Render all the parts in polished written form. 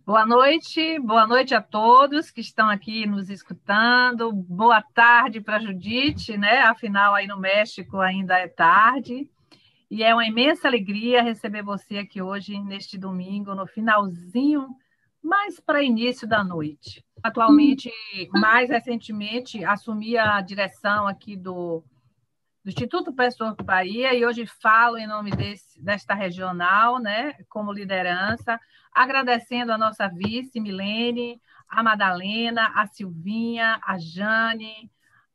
Boa noite a todos que estão aqui nos escutando. Boa tarde para a Judite, né? Afinal, aí no México ainda é tarde. E é uma imensa alegria receber você aqui hoje, neste domingo, no finalzinho, mais para início da noite. Atualmente, mais recentemente, assumi a direção aqui do Instituto Pastor Bahia, e hoje falo em nome desta regional, né, como liderança, agradecendo a nossa vice, Milene, a Madalena, a Silvinha, a Jane,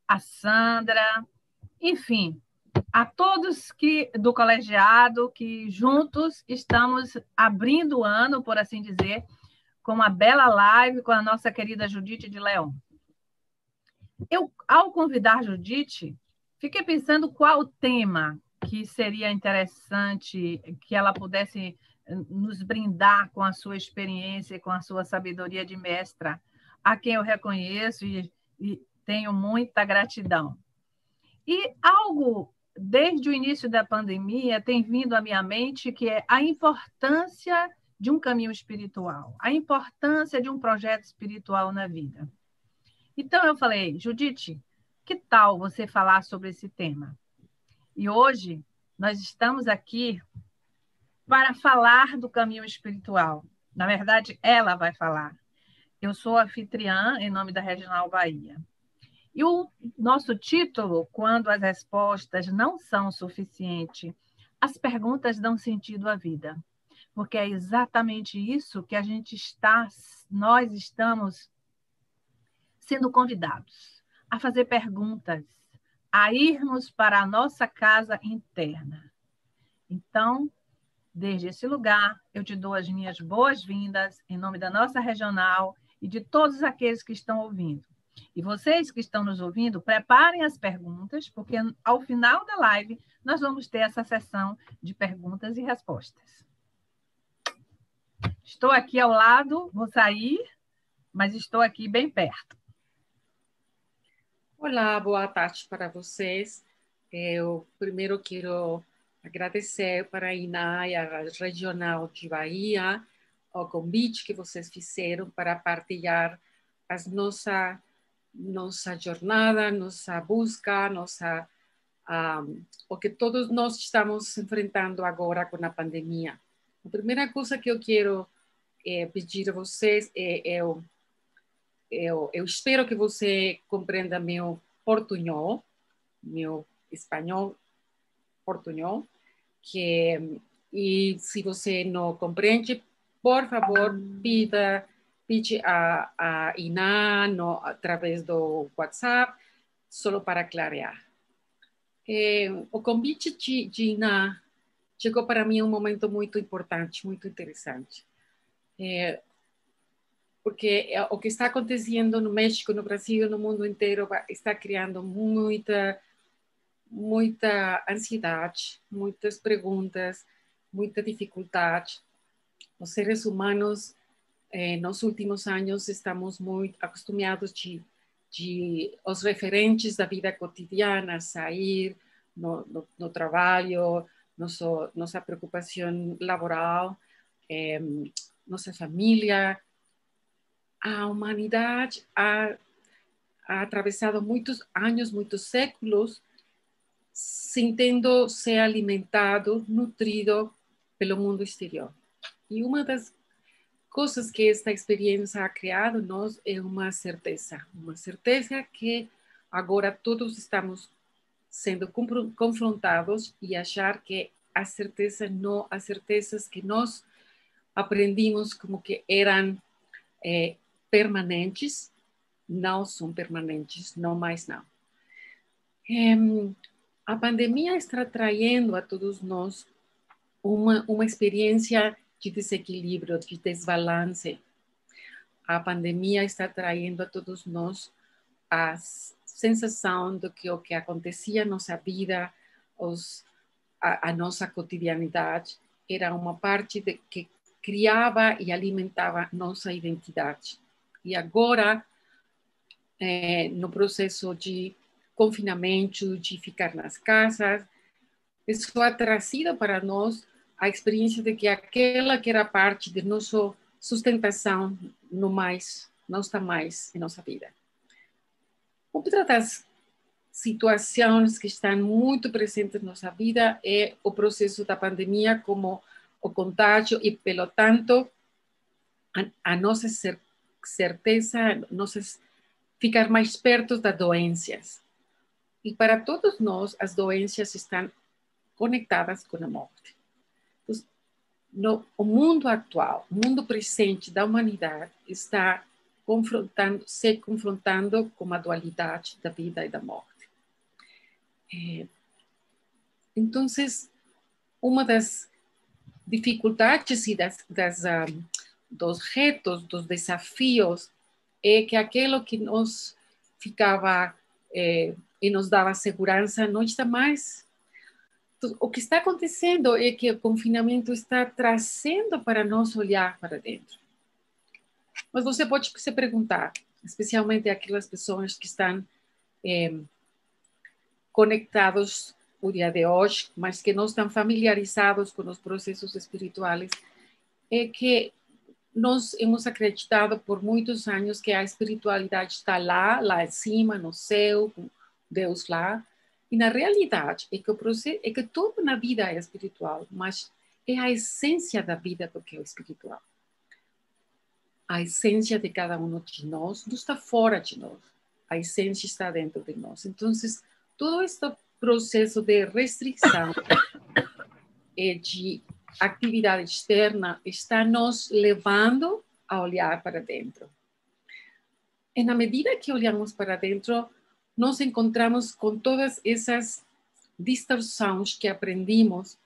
a Sandra, enfim, a todos do colegiado que juntos estamos abrindo o ano, por assim dizer, com uma bela live com a nossa querida Judite de Leão. Eu, ao convidar a Judite, fiquei pensando qual o tema que seria interessante que ela pudesse nos brindar com a sua experiência e com a sua sabedoria de mestra, a quem eu reconheço e tenho muita gratidão. E algo, desde o início da pandemia, tem vindo à minha mente, que é a importância de um caminho espiritual, a importância de um projeto espiritual na vida. Então eu falei, Judite, que tal você falar sobre esse tema? E hoje nós estamos aqui para falar do caminho espiritual. Na verdade, ela vai falar. Eu sou anfitriã em nome da Regional Bahia. E o nosso título, quando as respostas não são suficientes, as perguntas dão sentido à vida. Porque é exatamente isso que nós estamos sendo convidados a fazer perguntas, a irmos para a nossa casa interna. Então, desde esse lugar, eu te dou as minhas boas-vindas em nome da nossa regional e de todos aqueles que estão ouvindo. E vocês que estão nos ouvindo, preparem as perguntas, porque ao final da live nós vamos ter essa sessão de perguntas e respostas. Estou aqui ao lado, vou sair, mas estou aqui bem perto. Olá, boa tarde para vocês. Eu primeiro quero agradecer para a INA e a Regional de Bahia o convite que vocês fizeram para partilhar nossa jornada, nossa busca, o que todos nós estamos enfrentando agora com a pandemia. A primeira coisa que eu quero pedir a vocês eu espero que você compreenda meu portunhol, meu espanhol portunhol, e se você não compreende, por favor, pede a Iná através do WhatsApp, só para clarear. O convite de Iná chegou para mim em um momento muito importante, muito interessante. Porque o que está acontecendo no México, no Brasil, no mundo inteiro, está criando muita ansiedade, muitas perguntas, muita dificuldade. Os seres humanos, nos últimos anos, estamos muito acostumados de os referentes da vida cotidiana, sair no trabalho, nossa preocupação laboral, nossa família. A humanidade ha atravessado muitos anos, muitos séculos, sem tendo se alimentado, nutrido pelo mundo exterior. E uma das coisas que esta experiência ha criado em nós é uma certeza que agora todos estamos sendo confrontados e achar que as certezas que nós aprendimos como que eram permanentes, não são permanentes, não mais não. A pandemia está trazendo a todos nós uma experiência de desequilíbrio, de desbalance. A pandemia está trazendo a todos nós a sensação de que o que acontecia na nossa vida, a nossa cotidianidade, era uma parte que criava e alimentava nossa identidade. E agora, no processo de confinamento, de ficar nas casas, isso ha trazido para nós a experiência de que aquela que era parte de nosso sustentação não está mais em nossa vida. Outra das situações que estão muito presentes na nossa vida é o processo da pandemia, como o contágio e, pelo tanto, a nossa certeza, ficar mais perto das doenças. E para todos nós, as doenças estão conectadas com a morte. Então, o mundo atual, o mundo presente da humanidade está se confrontando com a dualidade da vida e da morte. Então, uma das dificuldades e dos retos, dos desafios, é que aquilo que nos ficava e nos dava segurança não está mais. Então, o que está acontecendo é que o confinamento está trazendo para nós olhar para dentro. Mas você pode se perguntar, especialmente aquelas pessoas que estão conectados o dia de hoje, mas que não estão familiarizados com os processos espirituais, é que nós hemos acreditado por muitos anos que a espiritualidade está lá em cima, no céu, com Deus lá. E na realidade é que o processo, é que tudo na vida é espiritual, mas é a essência da vida do que é o espiritual. A essência de cada um de nós não está fora de nós. A essência está dentro de nós. Então, todo este processo de restrição e de atividade externa está nos levando a olhar para dentro. E na medida que olhamos para dentro, nos encontramos com todas essas distorções que aprendimos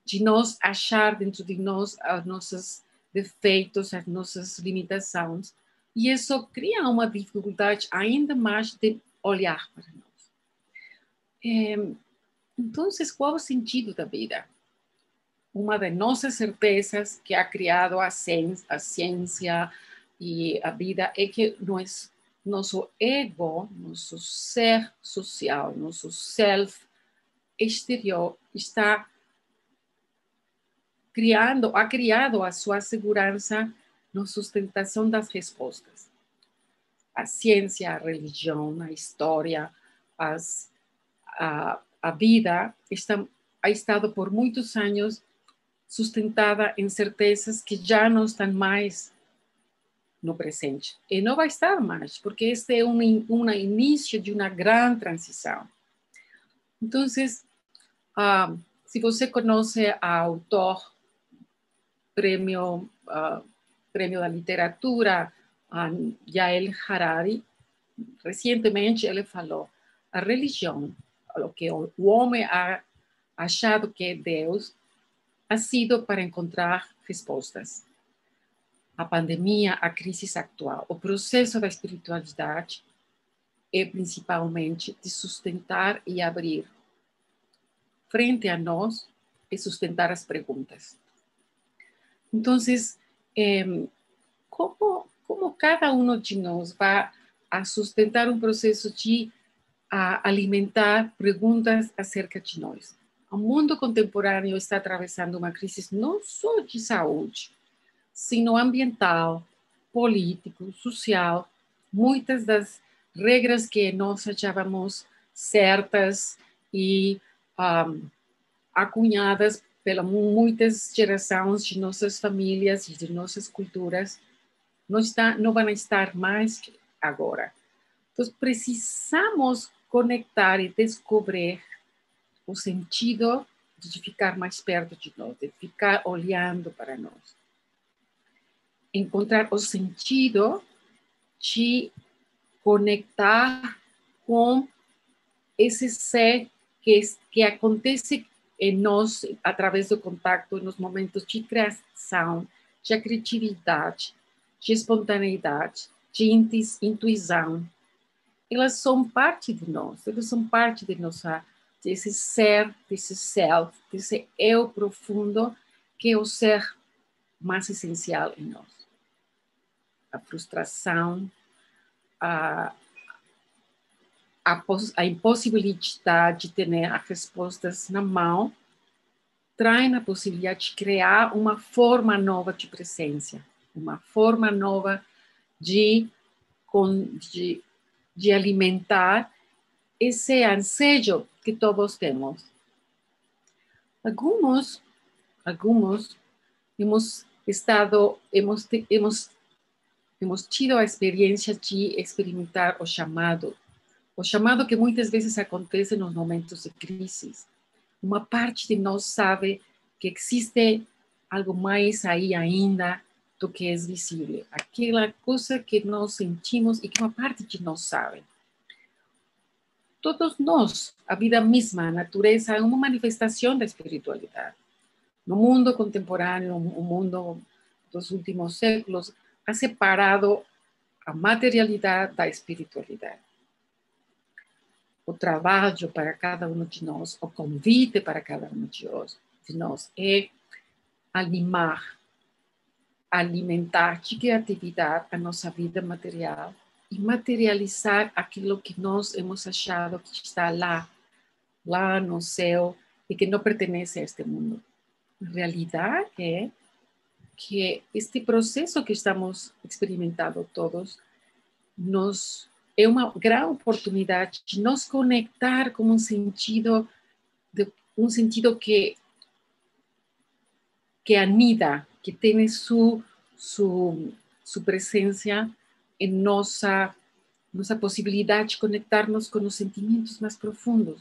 de nós achar dentro de nós os nossos defeitos, as nossas limitações, e isso cria uma dificuldade ainda mais de olhar para nós. Então, qual é o sentido da vida? Uma das nossas certezas que ha criado a ciência e a vida é que nosso ego, nosso ser social, nosso self exterior ha criado a sua segurança na sustentação das respostas. A ciência, a religião, a história, a vida ha estado por muitos anos sustentada em certezas que já não estão mais no presente. E não vai estar mais, porque este é um início de uma grande transição. Então, se você conhece a autor, prêmio da literatura, Yael Harari, recentemente ele falou: a religião, o que o homem ha achado que é Deus, ha sido para encontrar respostas. A pandemia, a crise atual, o processo da espiritualidade é principalmente de sustentar e abrir frente a nós e sustentar as perguntas. Então, como cada um de nós vai a sustentar um processo de alimentar perguntas acerca de nós? O mundo contemporâneo está atravessando uma crise não só de saúde, sino ambiental, político, social. Muitas das regras que nós achávamos certas e acunhadas pelas muitas gerações de nossas famílias e de nossas culturas não vão estar mais agora. Então, precisamos conectar e descobrir o sentido de ficar mais perto de nós, de ficar olhando para nós. Encontrar o sentido de conectar com esse ser que acontece em nós através do contato nos momentos de criação, de criatividade, de espontaneidade, de intuição. Elas são parte de nós, elas são parte desse ser, desse self, desse eu profundo, que é o ser mais essencial em nós. A frustração, a impossibilidade de ter as respostas na mão trazem a possibilidade de criar uma forma nova de presença, uma forma nova de, de alimentar esse anseio que todos temos. Alguns hemos tido a experiência de experimentar o chamado que muitas vezes acontece nos momentos de crise. Uma parte de nós sabe que existe algo mais aí ainda do que é visível. Aquela coisa que nós sentimos e que uma parte de nós sabe. Todos nós, a vida mesma, a natureza, é uma manifestação da espiritualidade. No mundo contemporâneo, o mundo dos últimos séculos, ha separado a materialidade da espiritualidade. O trabalho para cada um de nós, o convite para cada um de nós é alimentar de criatividade a nossa vida material e materializar aquilo que nós hemos achado que está lá no céu e que não pertence a este mundo. A realidade é que este processo que estamos experimentando todos é uma grande oportunidade de nos conectar com um sentido que anida, que tem sua presença em nossa possibilidade de conectar-nos com os sentimentos mais profundos.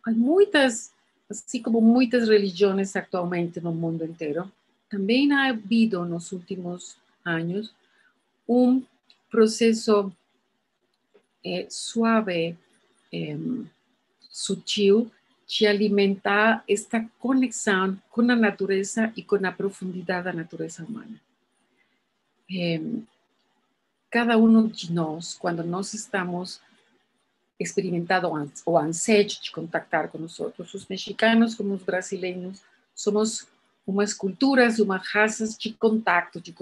Há muitas, assim como muitas religiões atualmente no mundo inteiro, também ha havido nos últimos anos um processo suave, sutil, de alimentar esta conexão com a natureza e com a profundidade da natureza humana. Cada um de nós, quando nós estamos experimentando o anseio de contactar com os outros, os mexicanos como os brasileiros, somos umas culturas, umas raças de contato, de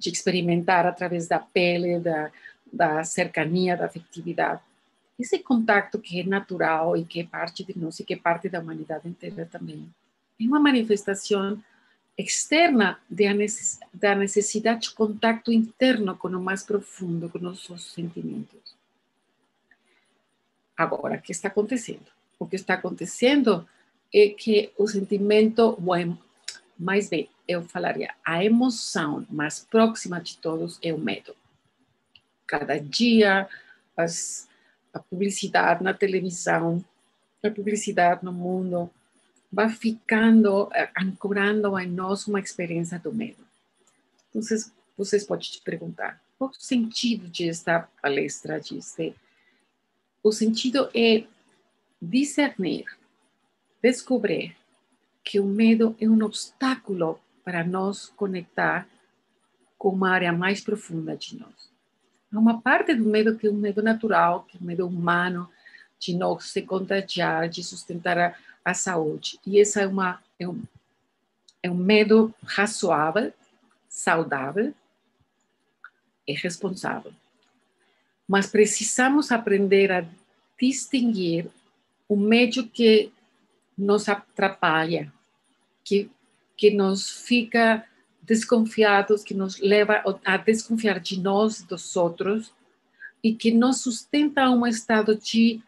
experimentar através da pele, da cercania, da afetividade. Esse contato que é natural e que é parte de nós e que é parte da humanidade inteira também. É uma manifestação externa da necessidade de contato interno com o mais profundo, com nossos sentimentos. Agora, o que está acontecendo? O que está acontecendo é que o sentimento, mais bem, eu falaria, a emoção mais próxima de todos é o medo. Cada dia, a publicidade na televisão, a publicidade no mundo, vai ficando, ancorando em nós uma experiência do medo. Então, vocês podem te perguntar, qual o sentido desta palestra? O sentido é discernir, descobrir que o medo é um obstáculo para nós conectar com uma área mais profunda de nós. Há uma parte do medo que é um medo natural, que é um medo humano, de não se contagiar, de sustentar a saúde. E esse é um medo razoável, saudável e responsável. Mas precisamos aprender a distinguir o medo que nos atrapalha, que nos fica desconfiados, que nos leva a desconfiar de nós e dos outros, e que nos sustenta um estado de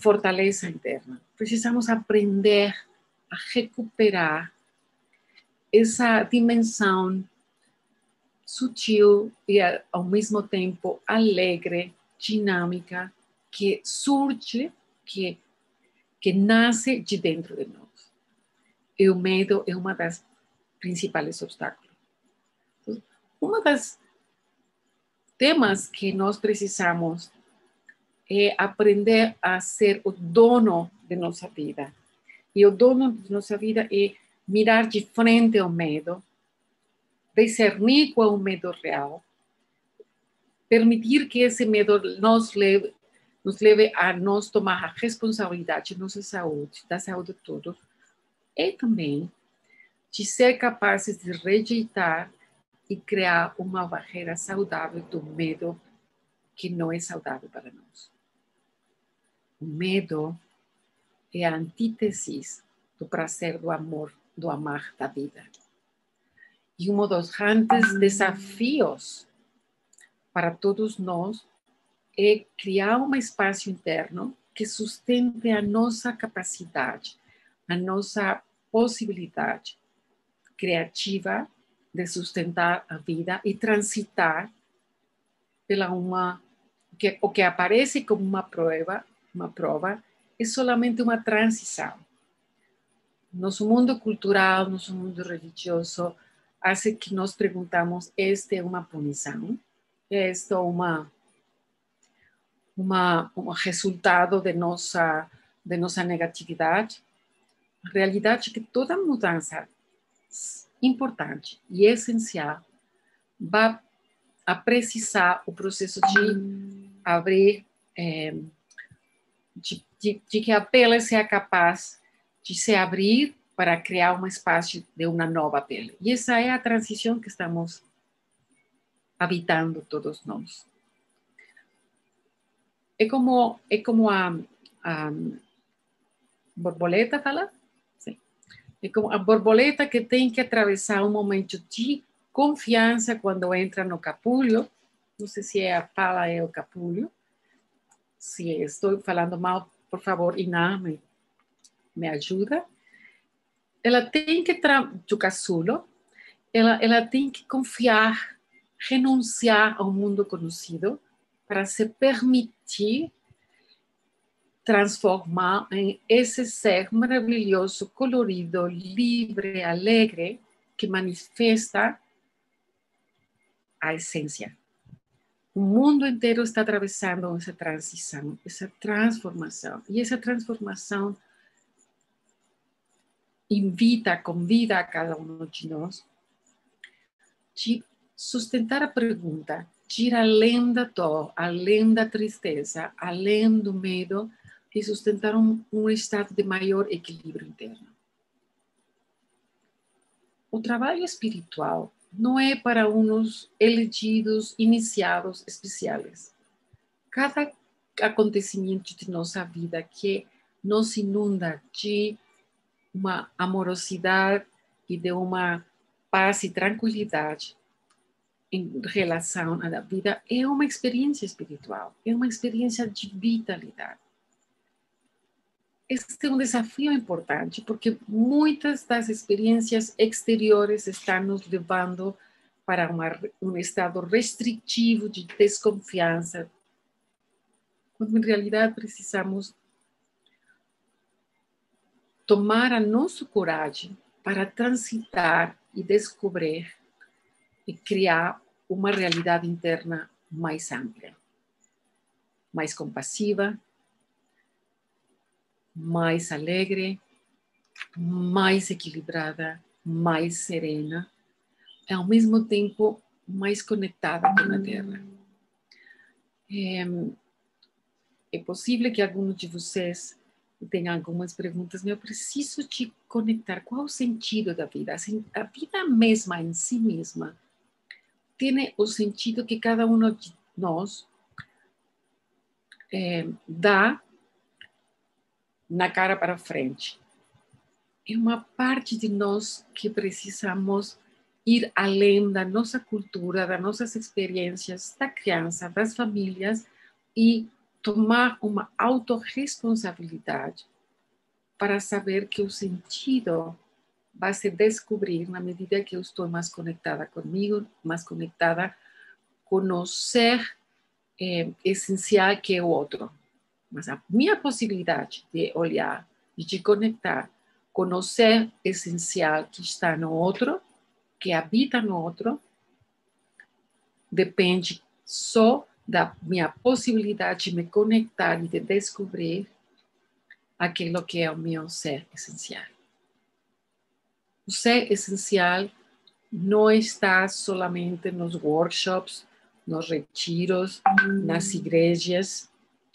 fortaleza interna. Precisamos aprender a recuperar essa dimensão sutil e, ao mesmo tempo, alegre, dinâmica, que surge, que nasce de dentro de nós. E o medo é uma das principais obstáculos. Uma das temas que nós precisamos é aprender a ser o dono de nossa vida. E o dono de nossa vida é mirar de frente ao medo, discernir qual é o medo real, permitir que esse medo nos leve a nós tomar a responsabilidade de nossa saúde, da saúde de todos, e também de ser capazes de rejeitar e criar uma barreira saudável do medo que não é saudável para nós. O medo é a antítese do prazer do amor, do amar da vida. E um dos grandes desafios para todos nós é criar um espaço interno que sustente a nossa capacidade, a nossa possibilidade criativa de sustentar a vida e transitar pela o que aparece como uma prova é solamente uma transição. Nosso mundo cultural, nosso mundo religioso, hace que nós perguntamos, este é uma punição? É este um resultado de nossa negatividade? A realidade é que toda mudança importante e essencial vai a precisar o processo de abrir, de que a pele seja capaz de se abrir para criar um espaço de uma nova pele. E essa é a transição que estamos habitando todos nós. É como a borboleta, fala? Sim. É como a borboleta que tem que atravessar um momento de confiança quando entra no capulho. Não sei se a fala é o capulho. Se estou falando mal, por favor, Iná, me ajuda. Ela tem que o casulo, ela tem que confiar, renunciar ao mundo conhecido para se permitir transformar em esse ser maravilhoso, colorido, livre, alegre, que manifesta a essência. O mundo inteiro está atravessando essa transição, essa transformação. E essa transformação convida a cada um de nós de sustentar a pergunta, de ir além da dor, além da tristeza, além do medo, e sustentar um estado de maior equilíbrio interno. O trabalho espiritual não é para uns elegidos, iniciados, especiais. Cada acontecimento de nossa vida que nos inunda de uma amorosidade e de uma paz e tranquilidade em relação à vida é uma experiência espiritual, é uma experiência de vitalidade. Este é um desafio importante, porque muitas das experiências exteriores estão nos levando para um estado restritivo de desconfiança, quando em realidade precisamos tomar a nossa coragem para transitar e descobrir e criar uma realidade interna mais ampla, mais compassiva, mais alegre, mais equilibrada, mais serena, e ao mesmo tempo mais conectada com a Terra. É possível que alguns de vocês tenham algumas perguntas, mas eu preciso te conectar. Qual é o sentido da vida? A vida mesma, em si mesma, tem o sentido que cada um de nós dá na cara para frente. É uma parte de nós que precisamos ir além da nossa cultura, das nossas experiências, da criança, das famílias, e tomar uma autorresponsabilidade para saber que o sentido vai se descobrir na medida que eu estou mais conectada comigo, mais conectada com o ser essencial que é o outro. Mas a minha possibilidade de olhar e de conectar com o ser essencial que está no outro, que habita no outro, depende só da minha possibilidade de me conectar e de descobrir aquilo que é o meu ser essencial. O ser essencial não está solamente nos workshops, nos retiros, nas igrejas.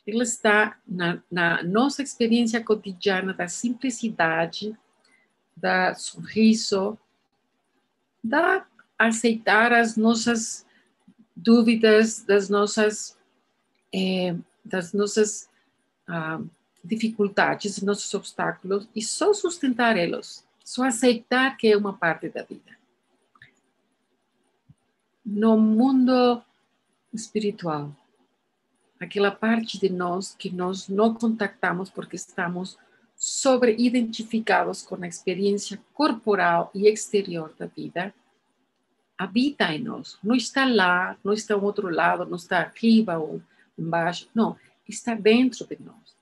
Ele está na nossa experiência cotidiana da simplicidade, da sorriso, da aceitar as nossas dúvidas, das nossas dificuldades, nossos obstáculos e só sustentar eles, só aceitar que é uma parte da vida. No mundo espiritual, aquela parte de nós que nós não contactamos porque estamos sobre-identificados com a experiência corporal e exterior da vida, habita em nós. Não está lá, não está ao outro lado, não está arriba ou embaixo. Não, está dentro de nós.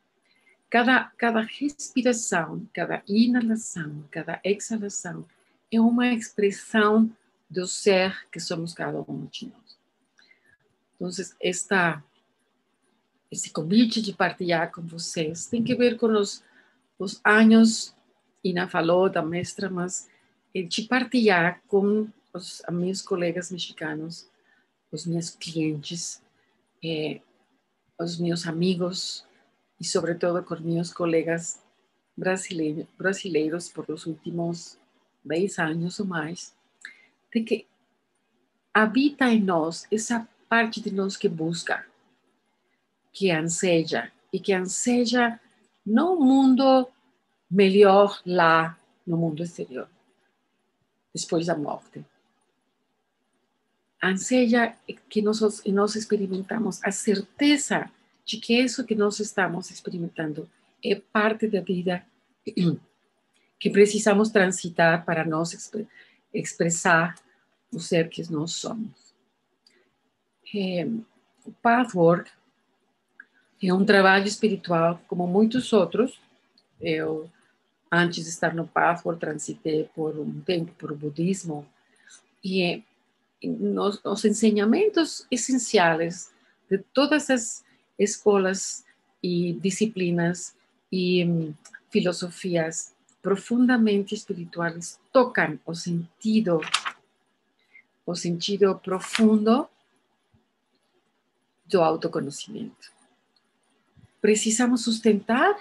Cada respiração, cada inalação, cada exalação é uma expressão do ser que somos cada um de nós. Então, esse convite de partilhar com vocês tem que ver com os anos, Ina falou da mestra, mas de partilhar com os meus colegas mexicanos, os meus clientes, os meus amigos e, sobretudo, com meus colegas brasileiros por os últimos 10 anos ou mais, de que habita em nós essa parte de nós que busca, que anseja, e que anseja não um mundo melhor lá no mundo exterior, depois da morte. Anseja que nós experimentamos a certeza de que isso que nós estamos experimentando é parte da vida que precisamos transitar para nós expressar o ser que nós somos. O Pathwork é um trabalho espiritual como muitos outros. Eu, antes de estar no Pathwork, transitei por um tempo por o budismo e os ensinamentos essenciais de todas as escolas e disciplinas e filosofias profundamente espirituais tocam o sentido profundo do autoconhecimento. Precisamos sustentar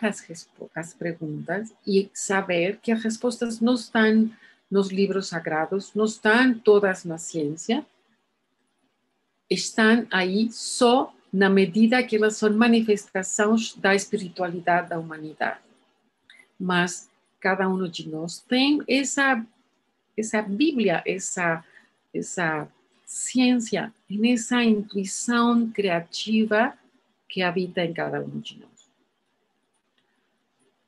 as perguntas e saber que as respostas não estão nos livros sagrados, não estão todas na ciência, estão aí só na medida que elas são manifestações da espiritualidade da humanidade. Mas cada um de nós tem essa Bíblia, essa ciência, essa intuição criativa que habita em cada um de nós.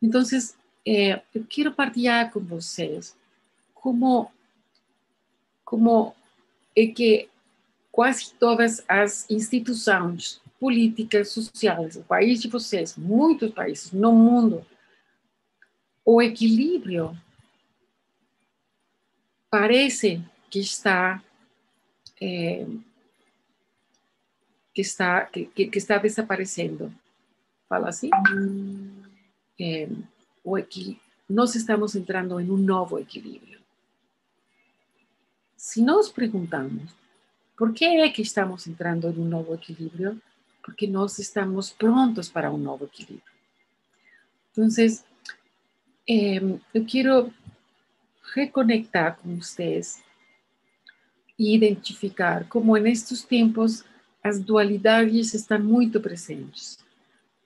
Então, eu quero partilhar com vocês como é que quase todas as instituições políticas, sociais, o país de vocês, muitos países no mundo, o equilíbrio parece que está desaparecendo. Fala assim? Nós estamos entrando em um novo equilíbrio. Se nós perguntamos por que é que estamos entrando em um novo equilíbrio, porque nós estamos prontos para um novo equilíbrio. Então, eu quero reconectar com vocês e identificar como nestes tempos as dualidades estão muito presentes.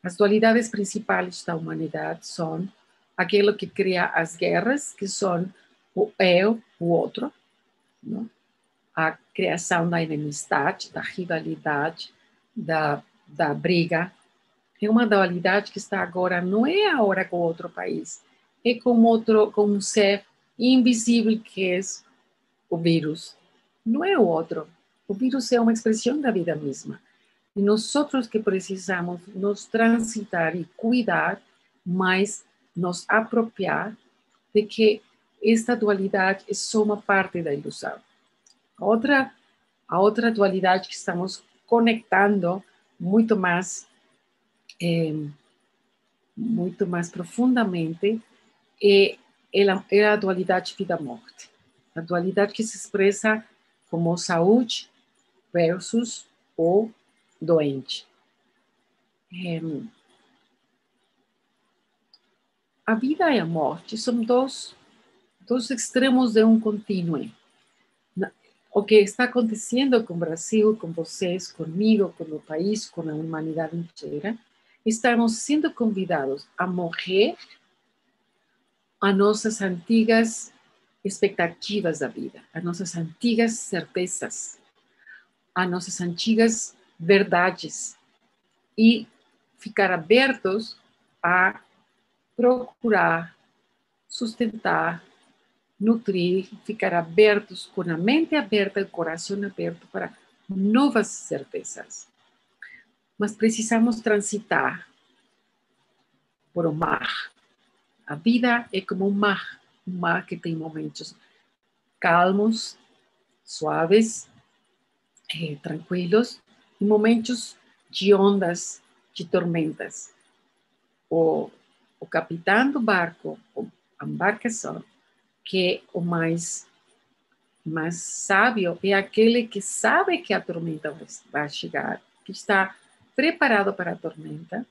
As dualidades principais da humanidade são aquilo que cria as guerras, que são o eu, o outro, não? A criação da enemistade, da rivalidade, da briga. É uma dualidade que está agora, não é agora com outro país, é com um ser invisível que é o vírus. Não é o outro. O vírus é uma expressão da vida mesma. E nós outros que precisamos nos transitar e cuidar, mas nos apropriar de que esta dualidade é só uma parte da ilusão. A outra dualidade que estamos conectando muito mais profundamente é a dualidade vida-morte. A dualidade que se expressa como saúde versus o doente. A vida e a morte são dois extremos de um contínuo. O que está acontecendo com o Brasil, com vocês, comigo, com o país, com a humanidade inteira, estamos sendo convidados a morrer a nossas antigas expectativas da vida, a nossas antigas certezas, a nossas antigas verdades e ficar abertos a procurar, sustentar, nutrir, ficar abertos, com a mente aberta, o coração aberto para novas certezas. Mas precisamos transitar por um mar. A vida é como um mar que tem momentos calmos, suaves, tranquilos, e momentos de ondas, de tormentas. O capitão do barco, a embarcação, que é o mais sábio, é aquele que sabe que a tormenta vai chegar, que está preparado para a tormenta,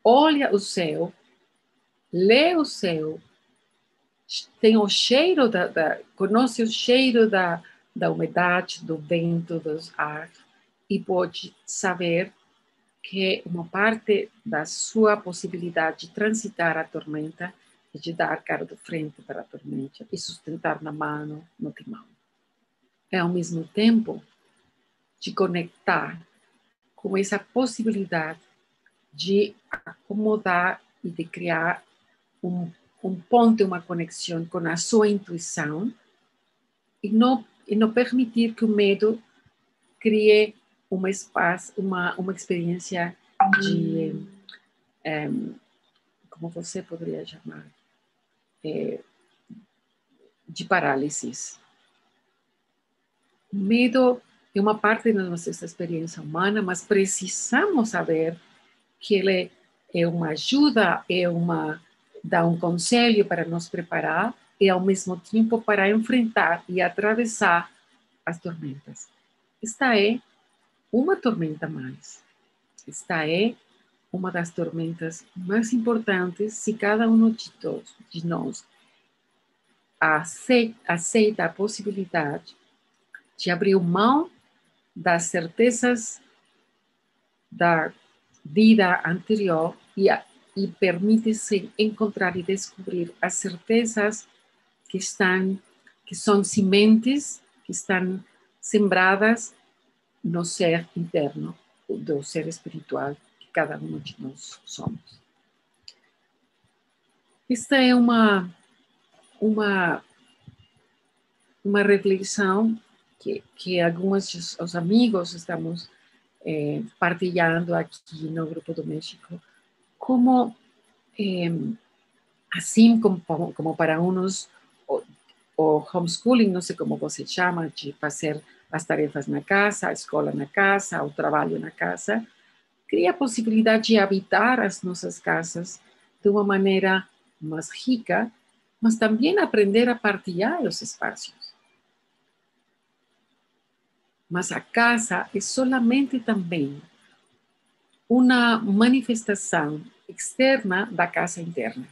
olha o céu, lê o céu, tem o cheiro, conhece o cheiro da umidade, do vento, dos ar, e pode saber que uma parte da sua possibilidade de transitar a tormenta é de dar cara de frente para a tormenta e sustentar na mão, no timão. É, ao mesmo tempo, de conectar com essa possibilidade de acomodar e de criar um ponto, uma conexão com a sua intuição e não permitir que o medo crie uma experiência de, como você poderia chamar, de parálisis. O medo é uma parte da nossa experiência humana, mas precisamos saber que ele é uma ajuda, dá um conselho para nos preparar e, ao mesmo tempo, para enfrentar e atravessar as tormentas. Esta é uma tormenta mais. Esta é uma das tormentas mais importantes se cada um de nós aceita a possibilidade de abrir mão das certezas da vida anterior e permite-se encontrar e descobrir as certezas que são sementes, que estão sembradas no ser interno, do ser espiritual que cada um de nós somos. Esta é uma reflexão que alguns dos amigos estamos partilhando aqui no Grupo do México, como assim como para uns o homeschooling, não sei como você chama, de fazer as tarefas na casa, a escola na casa, o trabalho na casa, cria a possibilidade de habitar as nossas casas de uma maneira mais rica, mas também aprender a partilhar os espaços. Mas a casa é solamente também uma manifestação externa da casa interna.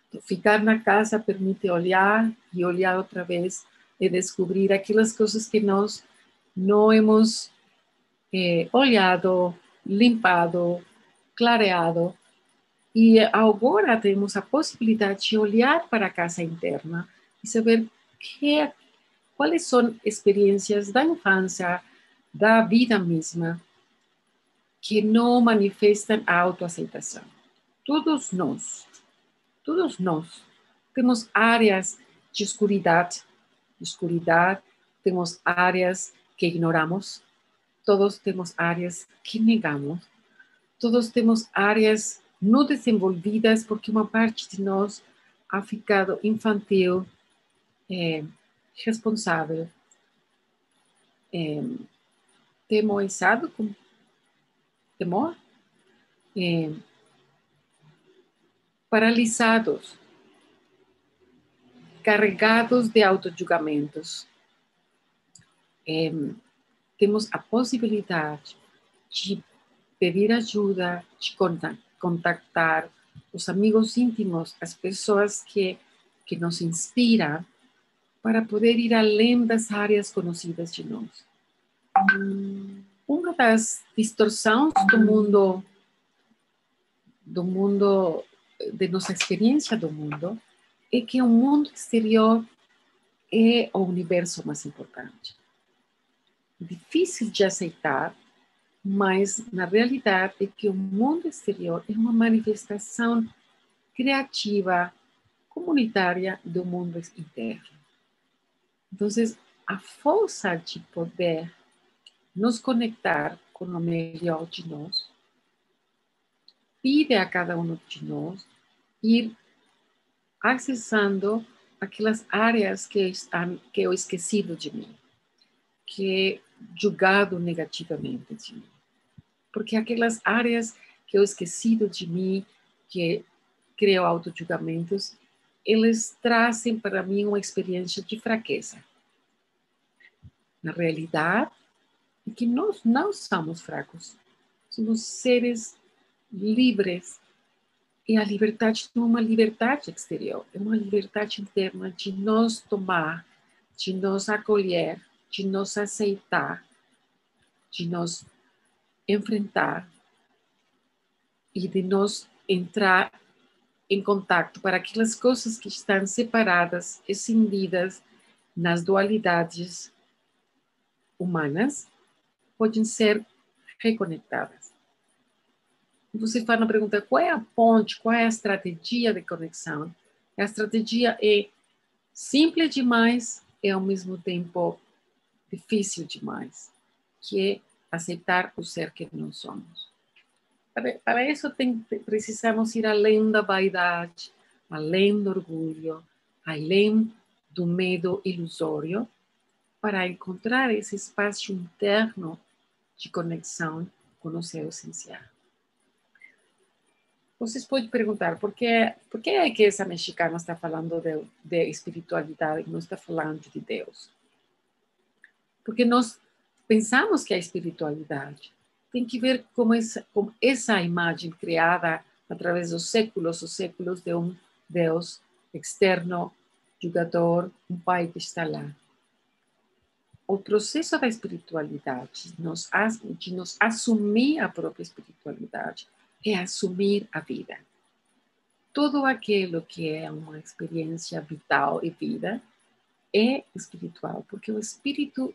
Então, ficar na casa permite olhar e olhar outra vez e descobrir aquelas coisas que nós não hemos olhado, limpado, clareado. E agora temos a possibilidade de olhar para a casa interna e saber quais são experiências da infância, da vida mesma, que não manifestam a autoaceitação. Todos nós temos áreas de escuridade, temos áreas que ignoramos, todos temos áreas que negamos, todos temos áreas não desenvolvidas porque uma parte de nós ha ficado infantil, responsável, temorizado com temor, paralisados, carregados de autojulgamentos. Temos a possibilidade de pedir ajuda, de contactar os amigos íntimos, as pessoas que nos inspiram, para poder ir além das áreas conhecidas de nós. Uma das distorções do mundo, de nossa experiência do mundo, é que o mundo exterior é o universo mais importante. Difícil de aceitar, mas na realidade é que o mundo exterior é uma manifestação criativa, comunitária do mundo interno. Então, a força de poder nos conectar com o melhor de nós pede a cada um de nós ir acessando aquelas áreas que eu esquecido de mim, que é julgado negativamente de mim. Porque aquelas áreas que eu esquecido de mim, que creo auto-julgamentos, eles trazem para mim uma experiência de fraqueza. Na realidade, é que nós não somos fracos. Somos seres livres. E a liberdade não é uma liberdade exterior, é uma liberdade interna de nos tomar, de nos acolher, de nos aceitar, de nos enfrentar e de nos entrar em contato para aquelas coisas que estão separadas, escindidas nas dualidades humanas, podem ser reconectadas. Você faz uma pergunta, qual é a ponte, qual é a estratégia de conexão? A estratégia é simples demais e ao mesmo tempo difícil demais, que é aceitar o ser que nós somos. Para isso precisamos ir além da vaidade, além do orgulho, além do medo ilusório, para encontrar esse espaço interno de conexão com o seu essencial. Vocês podem perguntar, por que é que essa mexicana está falando de espiritualidade e não está falando de Deus? Porque nós pensamos que a espiritualidade tem que ver com essa imagem criada através dos séculos, os séculos de um Deus externo, julgador, um pai que está lá. O processo da espiritualidade, de nos assumir a própria espiritualidade, é assumir a vida. Tudo aquilo que é uma experiência vital e vida é espiritual, porque o espírito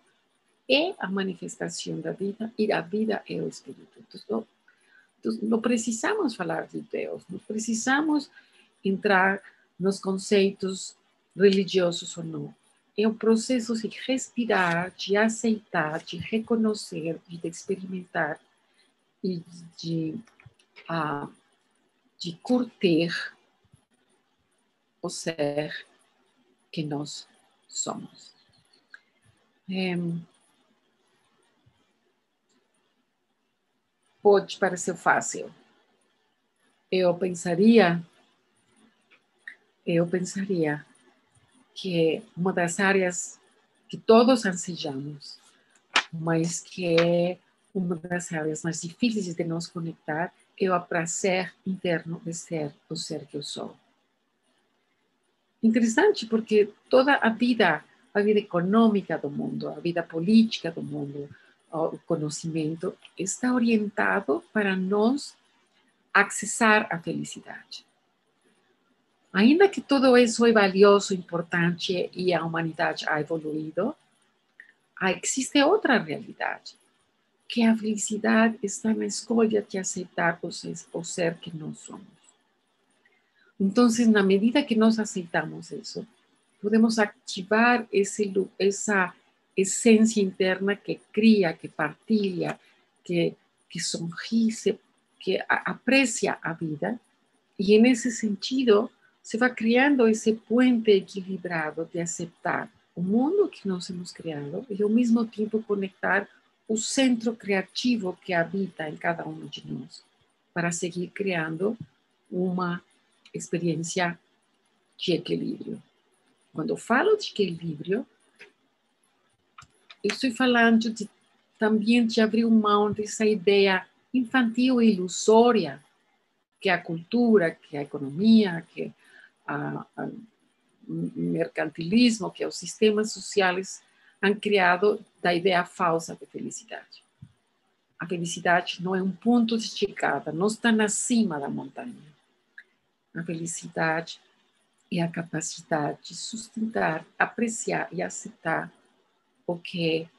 é a manifestação da vida e a vida é o espírito. Então, não precisamos falar de Deus, não precisamos entrar nos conceitos religiosos ou não. É um processo de respirar, de aceitar, de reconhecer, de experimentar e de curtir o ser que nós somos. Pode parecer fácil. Eu pensaria que uma das áreas que todos ansejamos, mas que é uma das áreas mais difíceis de nos conectar, é o prazer interno de ser o ser que eu sou. Interessante, porque toda a vida econômica do mundo, a vida política do mundo, o conhecimento, está orientado para nós acessar a felicidade. Ainda que tudo isso é valioso, importante e a humanidade ha evoluído, existe outra realidade, que a felicidade está na escolha de aceitar o ser que nós somos. Então, na medida que nós aceitamos isso, podemos ativar essa essência interna que cria, que partilha, que sorri, que aprecia a vida. E, nesse sentido, se vai criando esse puente equilibrado de aceitar o mundo que nós hemos criado e, ao mesmo tempo, conectar o centro criativo que habita em cada um de nós, para seguir criando uma experiência de equilíbrio. Quando eu falo de equilíbrio, eu estou falando também de abrir mão dessa ideia infantil e ilusória que a cultura, que a economia, que o mercantilismo, que os sistemas sociais han criado da ideia falsa de felicidade. a felicidade não é um ponto de chegada, não está na cima da montanha. A felicidade é a capacidade de sustentar, apreciar e aceitar o que é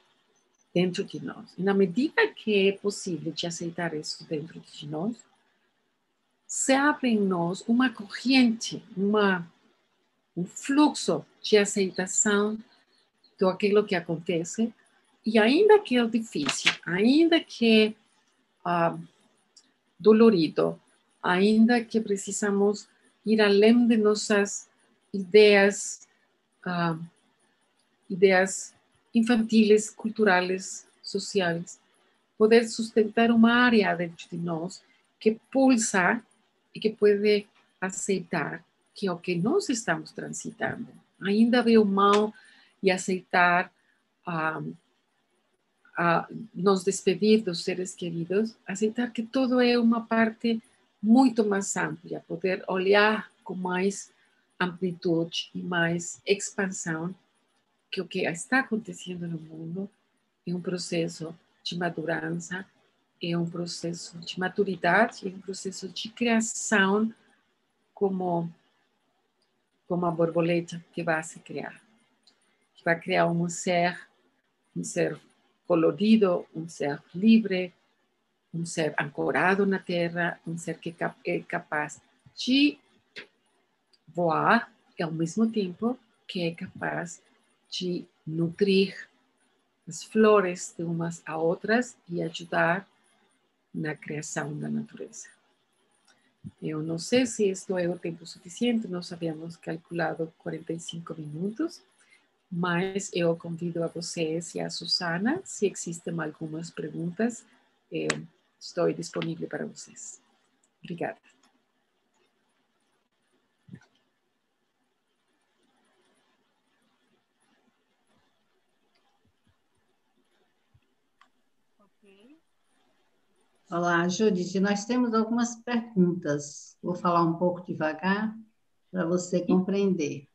dentro de nós. E na medida que é possível de aceitar isso dentro de nós, se abre em nós uma corrente, um fluxo de aceitação de aquilo que acontece, e ainda que é difícil, ainda que é dolorido, ainda que precisamos ir além de nossas ideias, ideias infantiles, culturais, sociais, poder sustentar uma área dentro de nós que pulsa e que pode aceitar que é o que nós estamos transitando. Ainda ver o mal e aceitar nos despedir dos seres queridos, aceitar que tudo é uma parte muito mais ampla, poder olhar com mais amplitude e mais expansão que o que está acontecendo no mundo é um processo de madurança, é um processo de maturidade, é um processo de criação como a borboleta que vai se criar. Que vai criar um ser colorido, um ser livre, um ser ancorado na terra, um ser que é capaz de voar e ao mesmo tempo que é capaz de nutrir as flores de umas a outras e ajudar na criação da natureza. Eu não sei se isto é o tempo suficiente, nós havíamos calculado 45 minutos, mas eu convido a vocês e a Susana, se existem algumas perguntas, estou disponível para vocês. Obrigada. Olá, Judith, nós temos algumas perguntas. Vou falar um pouco devagar para você compreender.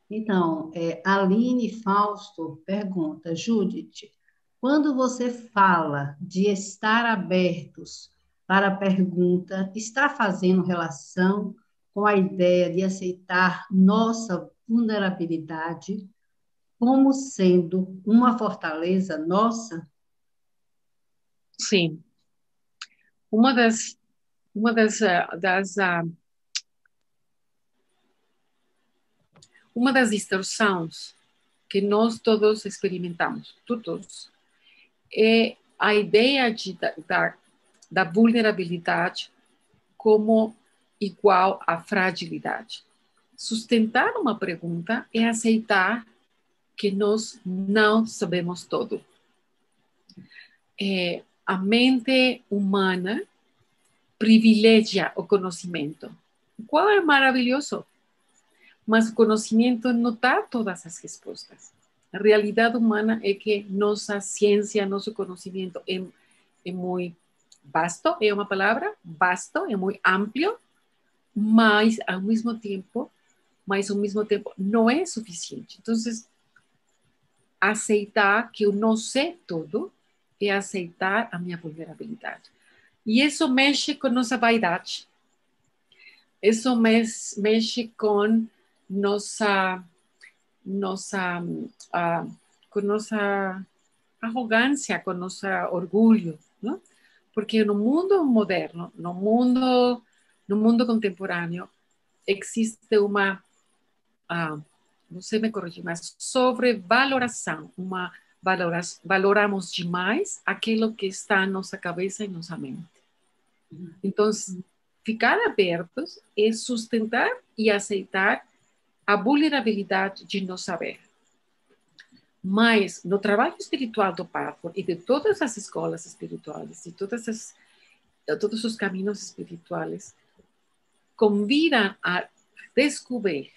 Então, Aline Fausto pergunta, Judith, quando você fala de estar abertos para a pergunta, está fazendo relação com a ideia de aceitar nossa vulnerabilidade como sendo uma fortaleza nossa? Sim. Uma das distorções que nós todos experimentamos, todos, é a ideia da vulnerabilidade como igual à fragilidade. Sustentar uma pergunta é aceitar que nós não sabemos tudo. A mente humana privilegia o conhecimento, o qual é maravilhoso, mas o conhecimento não dá todas as respostas. A realidade humana é que nossa ciência, nosso conhecimento é muito vasto, é uma palavra, vasto, é muito amplo, mas ao mesmo tempo não é suficiente. Então, aceitar que eu não sei tudo é aceitar a minha vulnerabilidade. E isso mexe com nossa vaidade. Isso mexe com nossa arrogância, com nosso orgulho, não? Porque no mundo moderno, no mundo contemporâneo, existe uma, você me corrige, mas sobrevaloração, valoramos demais aquilo que está em nossa cabeça e nossa mente. Então, ficar abertos é sustentar e aceitar a vulnerabilidade de não saber. Mas no trabalho espiritual do Pathward e de todas as escolas espirituais e todos os caminhos espirituais convidam a descobrir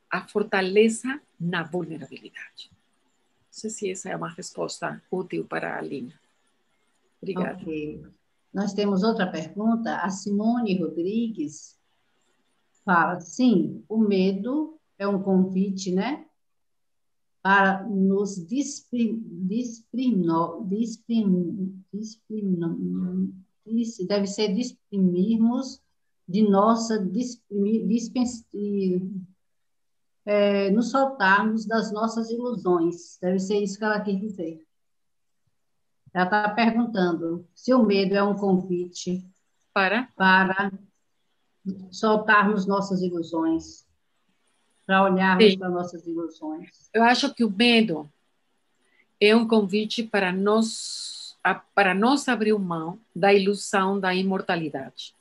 a fortaleza na vulnerabilidade. Não sei se essa é uma resposta útil para a Aline. Obrigada. Ok. Nós temos outra pergunta. A Simone Rodrigues fala, sim, o medo é um convite, né? para nos deve ser desprimirmos de nossa nos soltarmos das nossas ilusões. Deve ser isso que ela quis dizer. Ela está perguntando se o medo é um convite para soltarmos nossas ilusões, para olharmos Sim. para nossas ilusões. Eu acho que o medo é um convite para nós abrir mão da ilusão da imortalidade.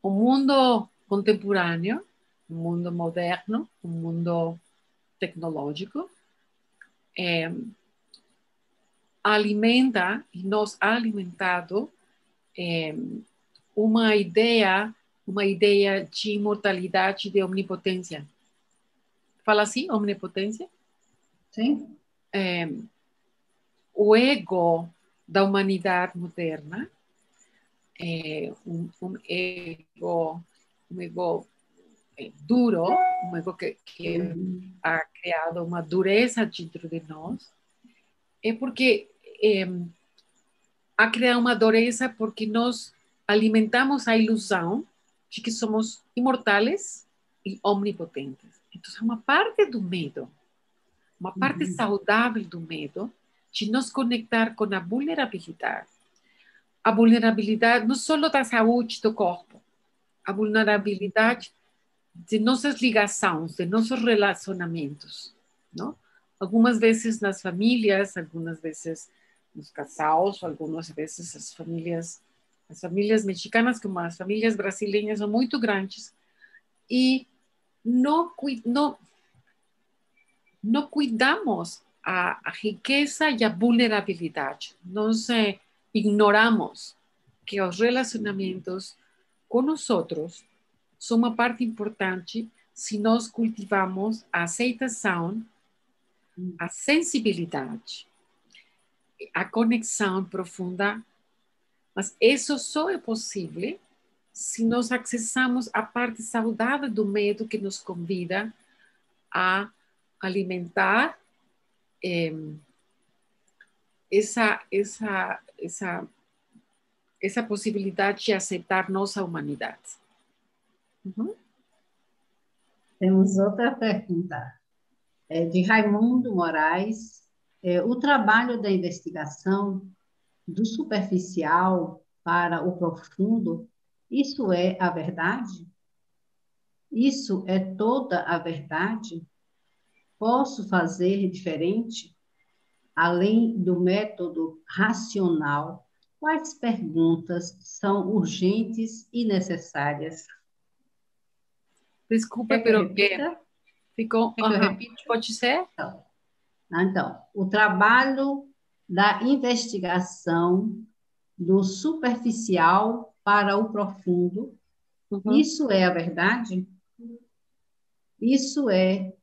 O mundo contemporâneo, o mundo moderno, o mundo tecnológico, alimenta e nos ha alimentado uma ideia de imortalidade, de omnipotência. Fala assim, omnipotência? Sim. O ego da humanidade moderna um ego duro, um ego que ha criado uma dureza dentro de nós, é porque ha criado uma dureza porque nós alimentamos a ilusão de que somos imortais e omnipotentes. Então, é uma parte do medo, uma parte saudável do medo, de nos conectar com a vulnerabilidade. A vulnerabilidade não só da saúde do corpo, a vulnerabilidade de nossas ligações, de nossos relacionamentos, não? Algumas vezes nas famílias, algumas vezes nos casais, algumas vezes as famílias mexicanas, como as famílias brasileiras, são muito grandes e não cuidamos a riqueza e a vulnerabilidade. Nós ignoramos que os relacionamentos com os outros são uma parte importante se nós cultivamos a aceitação, a sensibilidade, a conexão profunda. Mas isso só é possível se nós acessamos a parte saudável do medo que nos convida a alimentar essa possibilidade de aceitar nossa humanidade. Temos outra pergunta, de Raimundo Moraes. O trabalho da investigação do superficial para o profundo, isso é a verdade? Isso é toda a verdade? Posso fazer diferente? Além do método racional, quais perguntas são urgentes e necessárias? Desculpa, Quer que eu pero repita? ficou... Quer que eu repita? Pode ser? Então, o trabalho da investigação do superficial para o profundo, isso é a verdade? Isso é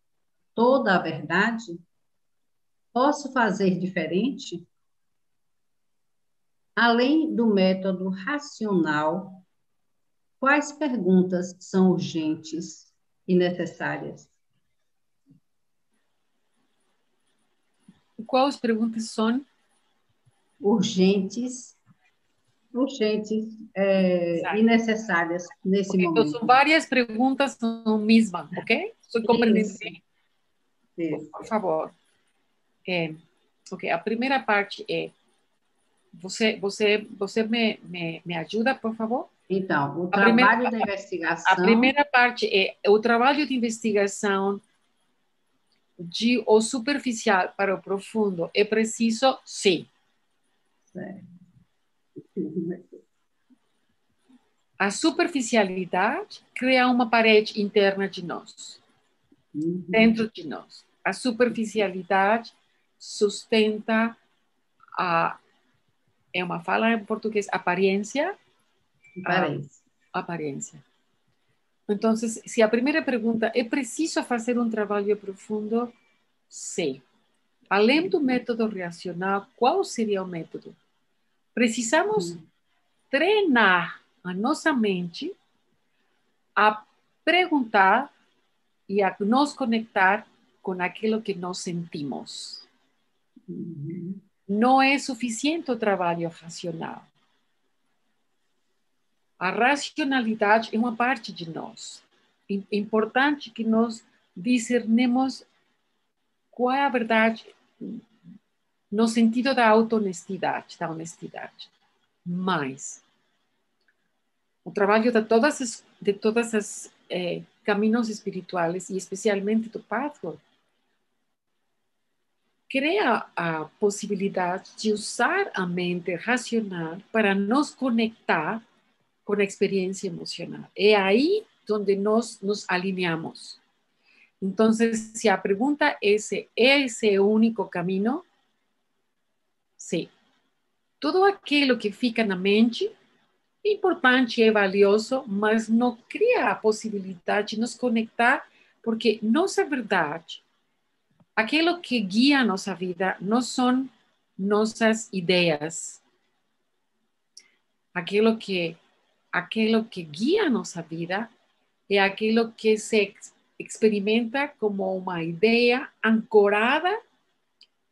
toda a verdade? Posso fazer diferente? Além do método racional, quais perguntas são urgentes e necessárias? Quais perguntas são? Urgentes e necessárias nesse Okay, momento. então, são várias perguntas na mesma, ok? Estou compreendendo. Isso. Por favor. Ok, a primeira parte é... Você me ajuda, por favor? Então, o trabalho da investigação... A primeira parte é o trabalho de investigação de o superficial para o profundo. É preciso? Sim. Certo. A superficialidade cria uma parede interna de nós, dentro de nós. A superficialidade sustenta é uma fala em português, aparência. Aparência. Então, se a primeira pergunta é preciso fazer um trabalho profundo, sim. Além do método racional, qual seria o método? Precisamos treinar a nossa mente a perguntar e a nos conectar com aquilo que nós sentimos. Uhum. Não é suficiente o trabalho racional. A racionalidade é uma parte de nós. É importante que nós discernemos qual é a verdade no sentido da auto-honestidade, da honestidade. Mas o trabalho de todas as caminhos espirituais, e especialmente do Pathwork, cria a possibilidade de usar a mente racional para nos conectar com a experiência emocional. É aí onde nós nos alinhamos. Então, se a pergunta é esse o único caminho, sim. Tudo aquilo que fica na mente é importante, é valioso, mas não cria a possibilidade de nos conectar, porque nossa verdade, aquilo que guia a nossa vida, não são nossas ideias. Aquilo que guia a nossa vida é aquilo que se experimenta como uma ideia ancorada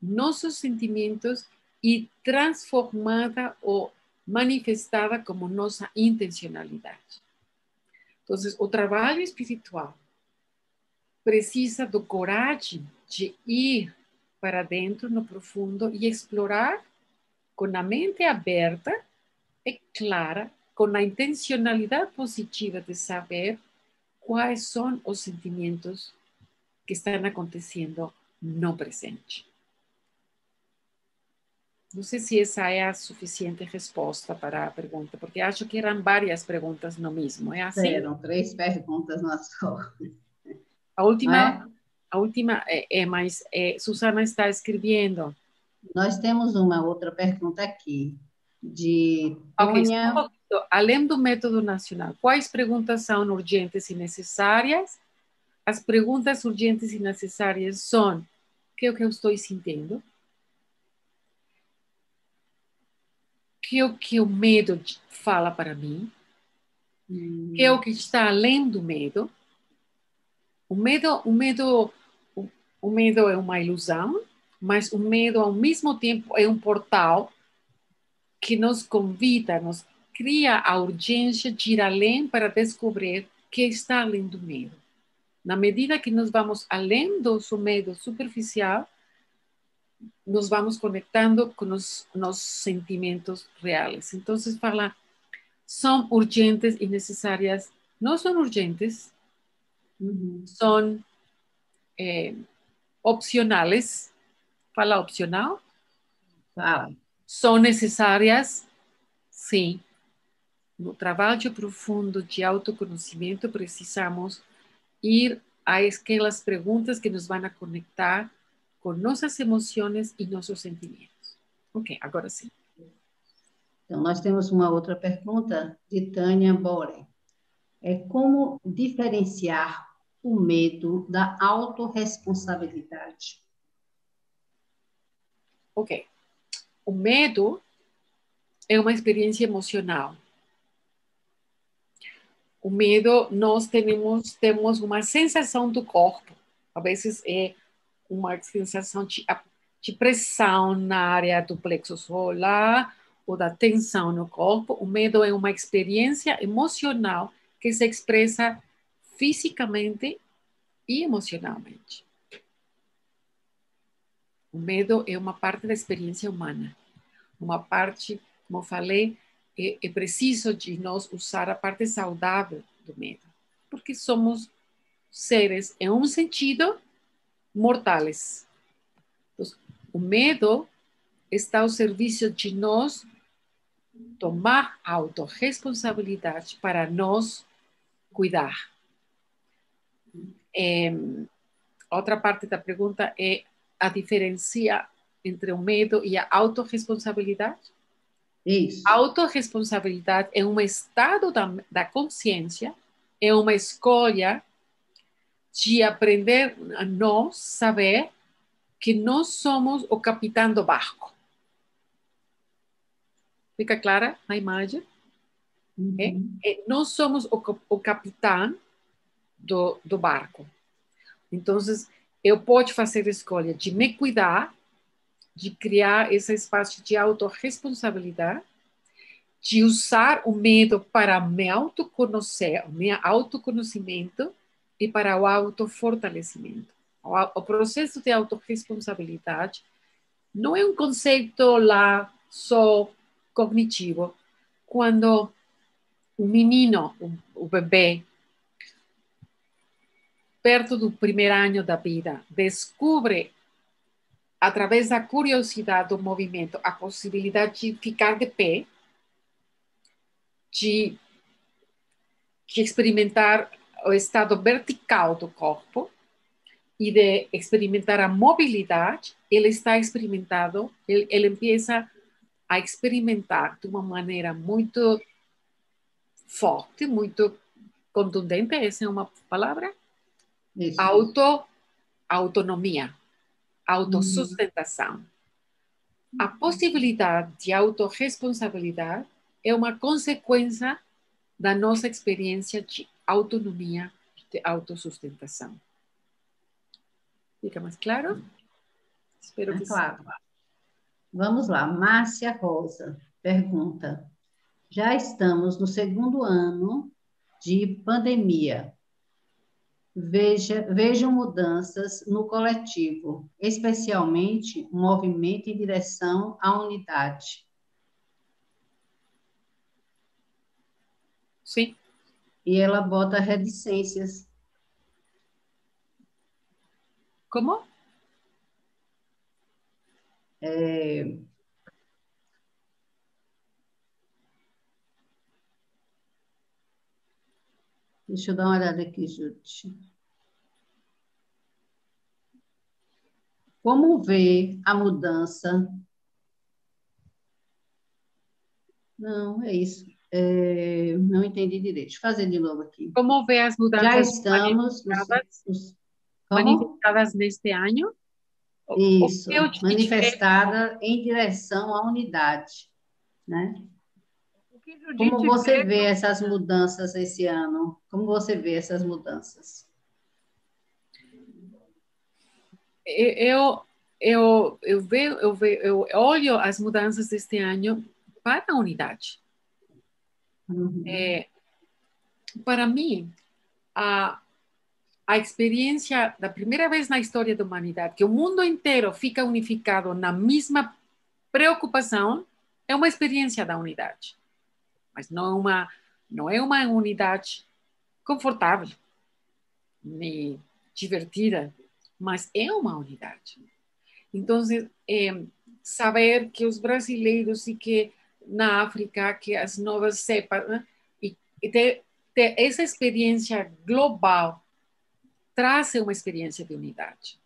nossos sentimentos e transformada ou manifestada como nossa intencionalidade. Então, o trabalho espiritual precisa do coragem de ir para dentro, no profundo, e explorar com a mente aberta e clara, com a intencionalidade positiva de saber quais são os sentimentos que estão acontecendo no presente. Não sei se essa é a suficiente resposta para a pergunta, porque acho que eram várias perguntas no mesmo. É assim? Eram 3 perguntas na só. A última mas Susana está escrevendo. Nós temos uma outra pergunta aqui, de Ok, Tônia. além do método nacional, quais perguntas são urgentes e necessárias? As perguntas urgentes e necessárias são: o que é o que eu estou sentindo? O que é o que o medo fala para mim? O que é o que está além do medo? O medo é uma ilusão, mas o medo, ao mesmo tempo, é um portal que nos convida, nos cria a urgência de ir além para descobrir o que está além do medo. Na medida que nós vamos além do medo superficial, nos vamos conectando com os nossos sentimentos reais. Então, fala, são urgentes e necessárias. Não são urgentes, são opcionales. Fala opcional? Fala. São necessárias, sim. No trabalho profundo de autoconhecimento, precisamos ir a aquelas perguntas que nos vão a conectar com nossas emoções e nossos sentimentos. Ok, agora sim. Então, nós temos uma outra pergunta de Tânia Bore. É como diferenciar o medo da autorresponsabilidade? Ok. O medo é uma experiência emocional. O medo, nós temos uma sensação do corpo. A vezes é uma sensação de pressão na área do plexo solar ou da tensão no corpo. O medo é uma experiência emocional que se expressa fisicamente e emocionalmente. O medo é uma parte da experiência humana. Uma parte, como eu falei, é preciso de nós usar a parte saudável do medo, porque somos seres, em um sentido, mortais. Então, o medo está ao serviço de nós tomar autorresponsabilidade para nos cuidar. Outra parte da pergunta é a diferença entre o medo e a autorresponsabilidade. Isso. A autorresponsabilidade é um estado da consciência, é uma escolha de aprender a nós saber que nós somos o capitão do barco. Fica clara a imagem? Nós somos o capitão do barco. Então, eu posso fazer a escolha de me cuidar, de criar esse espaço de autorresponsabilidade, de usar o medo para me autoconhecer, o meu autoconhecimento e para o autofortalecimento. O processo de autorresponsabilidade não é um conceito lá só cognitivo. Quando o menino, o bebê, perto do primeiro ano da vida, descobre, através da curiosidade do movimento, a possibilidade de ficar de pé, de experimentar o estado vertical do corpo e de experimentar a mobilidade, ele está experimentado, ele empieza a experimentar de uma maneira muito forte, muito contundente, essa é uma palavra, Isso. autonomia, autossustentação. A possibilidade de autorresponsabilidade é uma consequência da nossa experiência de autonomia, de autossustentação. Fica mais claro? Espero que claro. Vamos lá. Márcia Rosa pergunta: já estamos no segundo ano de pandemia. Vejam mudanças no coletivo, especialmente um movimento em direção à unidade. sim. E ela bota reticências. Como? Deixa eu dar uma olhada aqui, Júlia. Como vê a mudança? Não, é isso. Não entendi direito. Deixa eu fazer de novo aqui. Como vê as Já mudanças estamos Como? manifestadas neste ano? Isso, O que manifestada em direção à unidade, né? O que Como Judite você vê vê essas mudanças esse ano? Como você vê essas mudanças? eu olho as mudanças deste ano para a unidade. Uhum. Para mim, a experiência da primeira vez na história da humanidade que o mundo inteiro fica unificado na mesma preocupação é uma experiência da unidade. Mas não é uma unidade confortável, nem divertida, mas é uma unidade. Então, saber que os brasileiros e que na África, que as novas cepas, né, e ter essa experiência global traz uma experiência de unidade.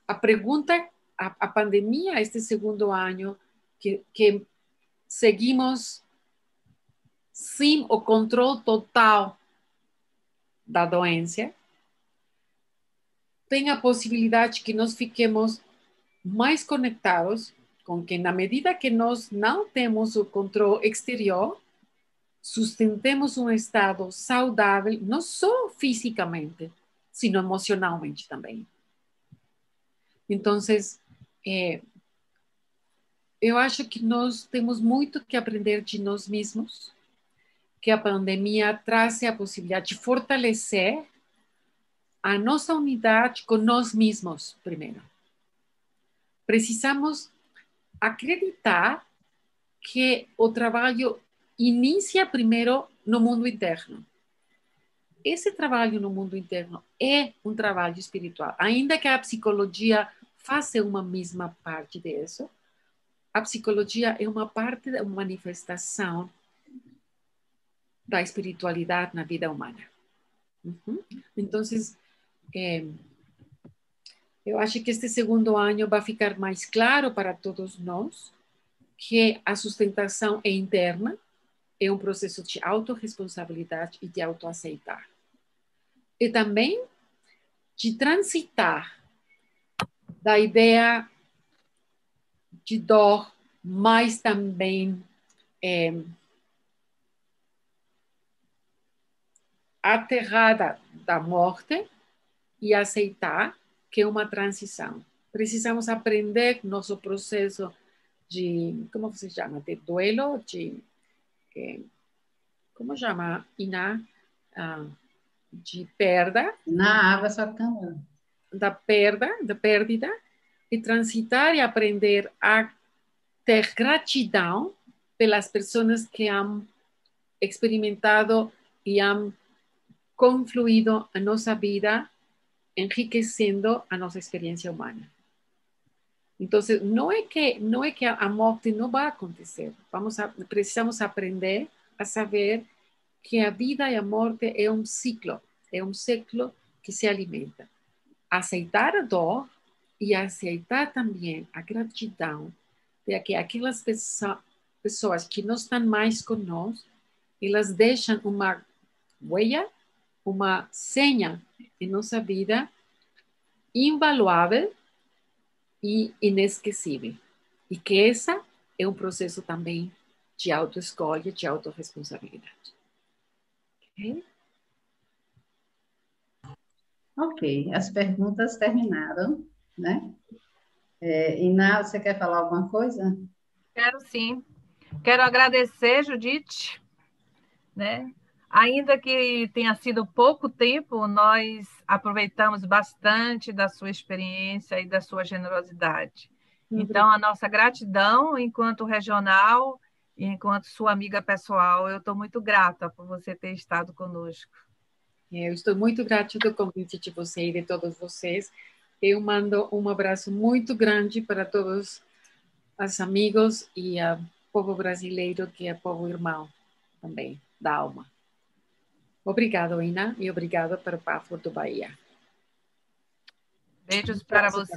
A pergunta, a pandemia, este segundo ano, que seguimos sem o controle total da doença, tem a possibilidade que nós fiquemos mais conectados com que, na medida que nós não temos o controle exterior, sustentemos um estado saudável, não só fisicamente, sino emocionalmente também. Então, eu acho que nós temos muito que aprender de nós mesmos, que a pandemia traz a possibilidade de fortalecer a nossa unidade com nós mesmos, primeiro. Precisamos acreditar que o trabalho inicia primeiro no mundo interno. Esse trabalho no mundo interno é um trabalho espiritual. Ainda que a psicologia faça uma mesma parte disso, a psicologia é uma parte da manifestação da espiritualidade na vida humana. Então, eu acho que este segundo ano vai ficar mais claro para todos nós que a sustentação é interna, é um processo de autorresponsabilidade e de autoaceitar. E também de transitar da ideia de dor, mas também aterrada da morte e aceitar que uma transição. Precisamos aprender nosso processo de, como se chama, de duelo, de, como chama, Iná? De perda. Na água só câmera. Da pérdida, e transitar e aprender a ter gratidão pelas pessoas que han experimentado e han confluído a nossa vida, enriquecendo a nossa experiência humana. Então, não é que a morte não vai acontecer. Precisamos aprender a saber que a vida e a morte é um ciclo que se alimenta. Aceitar a dor e aceitar também a gratidão de que aquelas pessoas que não estão mais conosco, elas deixam uma huella, uma senha em nossa vida invaluável e inesquecível. E que esse é um processo também de autoescolha, de autorresponsabilidade. Ok? Ok, as perguntas terminaram, né? Iná, você quer falar alguma coisa? Quero sim. Quero agradecer, Judite, né? Ainda que tenha sido pouco tempo, nós aproveitamos bastante da sua experiência e da sua generosidade. Então, a nossa gratidão enquanto regional e enquanto sua amiga pessoal, eu estou muito grata por você ter estado conosco. Eu estou muito grata do convite de você e de todos vocês. Eu mando um abraço muito grande para todos os amigos e o povo brasileiro, que é povo irmão também, da alma. Obrigado, Ina, e obrigado para o Pafo do Bahia. Beijos para você.